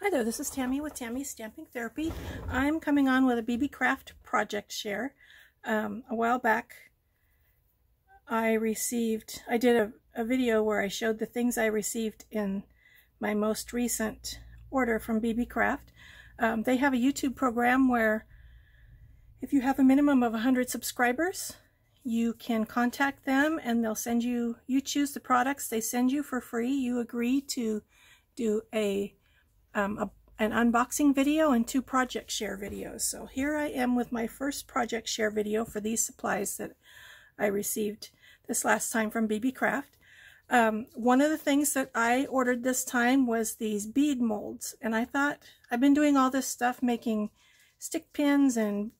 Hi there, this is Tammy with Tammy's Stamping Therapy. I'm coming on with a Beebeecraft project share. A while back I did a video where I showed the things I received in my most recent order from Beebeecraft. They have a YouTube program where if you have a minimum of 100 subscribers, you can contact them and they'll send you, you choose the products they send you for free. You agree to do an unboxing video and 2 project share videos. So here I am with my first project share video for these supplies that I received this last time from Beebeecraft. One of the things that I ordered this time was these bead molds, and I thought, I've been doing all this stuff making stick pins and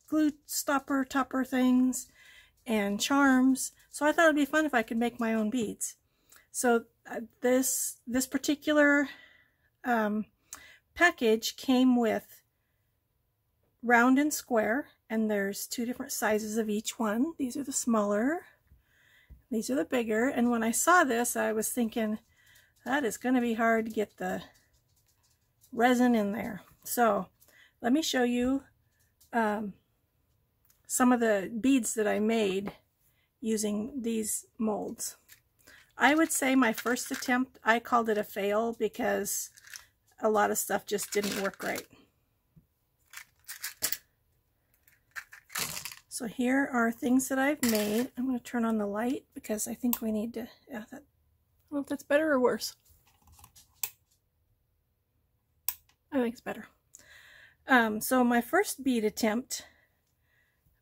glue topper things and charms, so I thought it'd be fun if I could make my own beads. So this particular package came with round and square, and there's 2 different sizes of each one. These are the smaller, these are the bigger, and when I saw this I was thinking that is going to be hard to get the resin in there. So let me show you some of the beads that I made using these molds. I would say my first attempt, I called it a fail because a lot of stuff just didn't work right. So here are things that I've made. I'm going to turn on the light because I think we need to, I don't know if that's better or worse. I think it's better. So my first bead attempt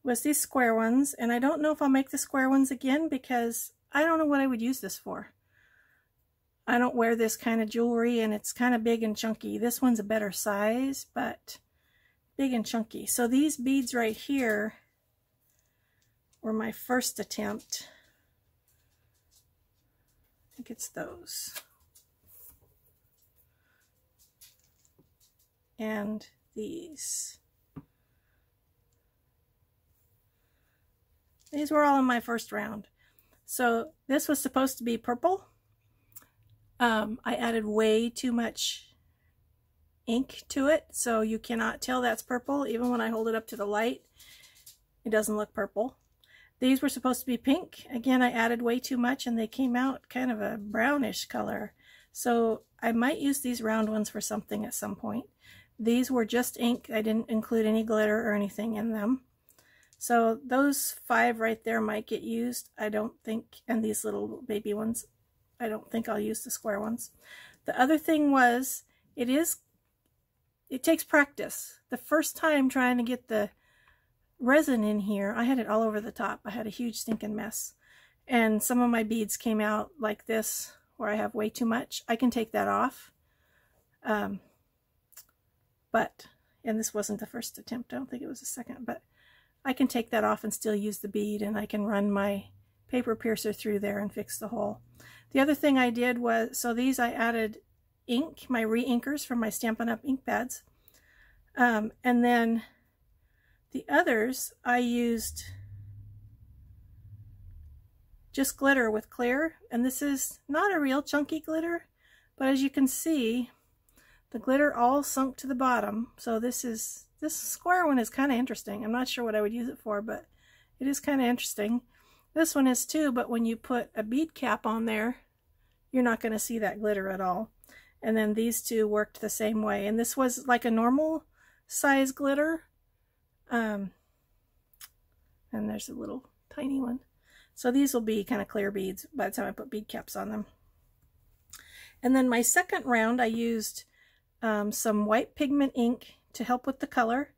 was these square ones, and I don't know if I'll make the square ones again because I don't know what I would use this for. I don't wear this kind of jewelry, and it's kind of big and chunky. This one's a better size, but big and chunky. So these beads right here were my first attempt. I think it's those. And these. These were all in my first round. So this was supposed to be purple. I added way too much ink to it, so you cannot tell that's purple. Even when I hold it up to the light, it doesn't look purple. These were supposed to be pink. Again, I added way too much and they came out kind of a brownish color. So I might use these round ones for something at some point. These were just ink. I didn't include any glitter or anything in them. So those 5 right there might get used, I don't think, and these little baby ones, I don't think I'll use the square ones. The other thing was, it takes practice. The first time trying to get the resin in here, I had it all over the top. I had a huge stinking mess. And some of my beads came out like this, where I have way too much. I can take that off. And this wasn't the first attempt. I don't think it was the second, but I can take that off and still use the bead, and I can run my paper piercer through there and fix the hole. The other thing I did was, so these I added ink, my re-inkers from my Stampin' Up! Ink pads. And then the others I used just glitter with clear, and this is not a real chunky glitter, but as you can see, the glitter all sunk to the bottom. So this square one is kind of interesting. I'm not sure what I would use it for, but it is kind of interesting. This one is too, but when you put a bead cap on there, you're not going to see that glitter at all. And then these 2 worked the same way. And this was like a normal size glitter. And there's a little tiny one. So these will be kind of clear beads by the time I put bead caps on them. And then my second round, I used some white pigment ink to help with the color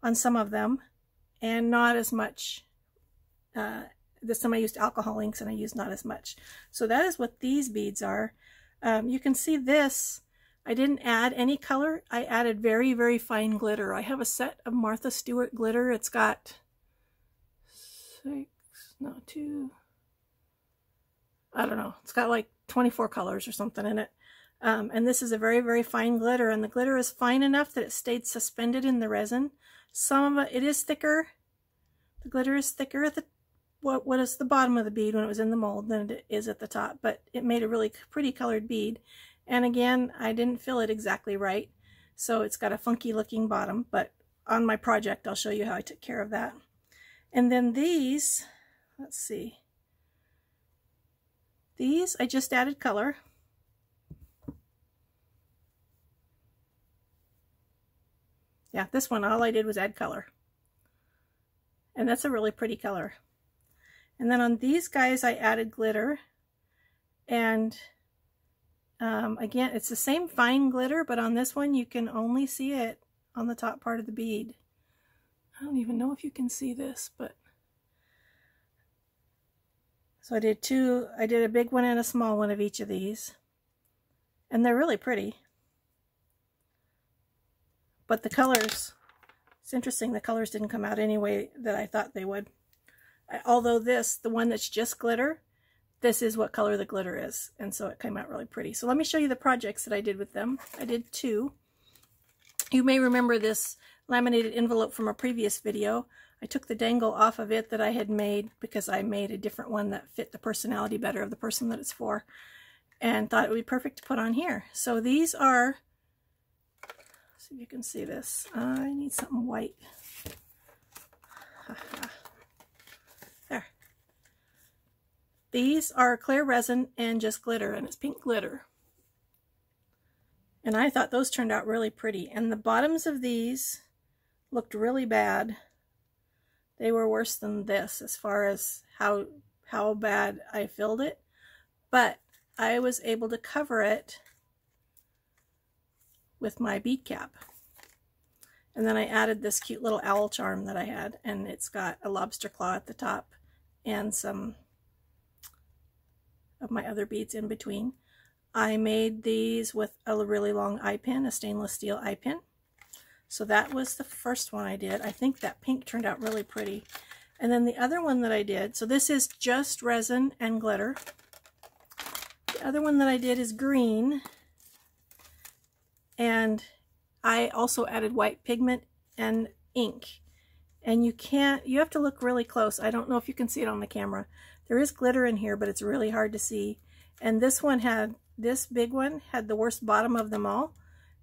on some of them, and not as much. This time I used alcohol inks and I used not as much. So that is what these beads are. You can see this, I didn't add any color. I added very, very fine glitter. I have a set of Martha Stewart glitter. It's got 2, I don't know. It's got like 24 colors or something in it. And this is a very, very fine glitter, and the glitter is fine enough that it stayed suspended in the resin. Some of it is thicker. The glitter is thicker at the what is the bottom of the bead when it was in the mold than it is at the top, but it made a really pretty colored bead. And again, I didn't fill it exactly right, so it's got a funky looking bottom, but on my project I'll show you how I took care of that. And then these, let's see, these I just added color. Yeah, this one, all I did was add color. And that's a really pretty color. And then on these guys, I added glitter. And again, it's the same fine glitter, but on this one, you can only see it on the top part of the bead. I don't even know if you can see this, but... So I did two, I did a big one and a small one of each of these. And they're really pretty. But the colors, it's interesting, the colors didn't come out any way that I thought they would. Although this, the one that's just glitter, this is what color the glitter is. And so it came out really pretty. So let me show you the projects that I did with them. I did two. You may remember this laminated envelope from a previous video. I took the dangle off of it that I had made because I made a different one that fit the personality better of the person that it's for. And thought it would be perfect to put on here. So these are... See if you can see this. I need something white. There. These are clear resin and just glitter, and it's pink glitter. And I thought those turned out really pretty. And the bottoms of these looked really bad. They were worse than this as far as how bad I filled it. But I was able to cover it with my bead cap. And then I added this cute little owl charm that I had, and it's got a lobster claw at the top and some of my other beads in between. I made these with a really long eye pin, a stainless steel eye pin. So that was the first one I did. I think that pink turned out really pretty. And then the other one that I did, so this is just resin and glitter. The other one that I did is green. And I also added white pigment and ink. And you have to look really close. I don't know if you can see it on the camera. There is glitter in here, but it's really hard to see. And this big one had the worst bottom of them all.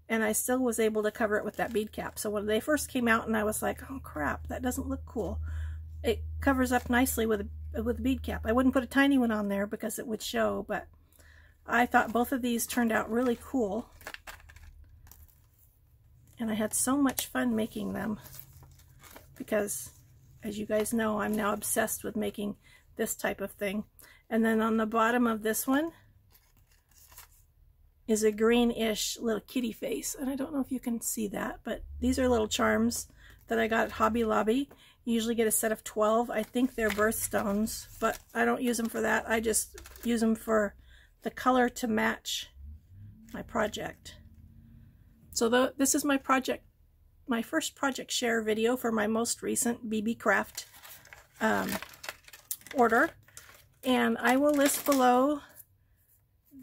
And I still was able to cover it with that bead cap. So when they first came out and I was like, oh crap, that doesn't look cool. It covers up nicely with a bead cap. I wouldn't put a tiny one on there because it would show, but I thought both of these turned out really cool. And I had so much fun making them because, as you guys know, I'm now obsessed with making this type of thing. And then on the bottom of this one is a greenish little kitty face. And I don't know if you can see that, but these are little charms that I got at Hobby Lobby. You usually get a set of 12. I think they're birthstones, but I don't use them for that. I just use them for the color to match my project. So this is my first project share video for my most recent Beebeecraft order. And I will list below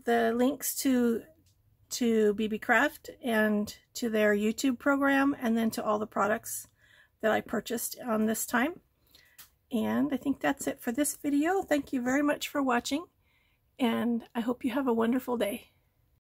the links to Beebeecraft and to their YouTube program, and then to all the products that I purchased on this time. And I think that's it for this video. Thank you very much for watching, and I hope you have a wonderful day.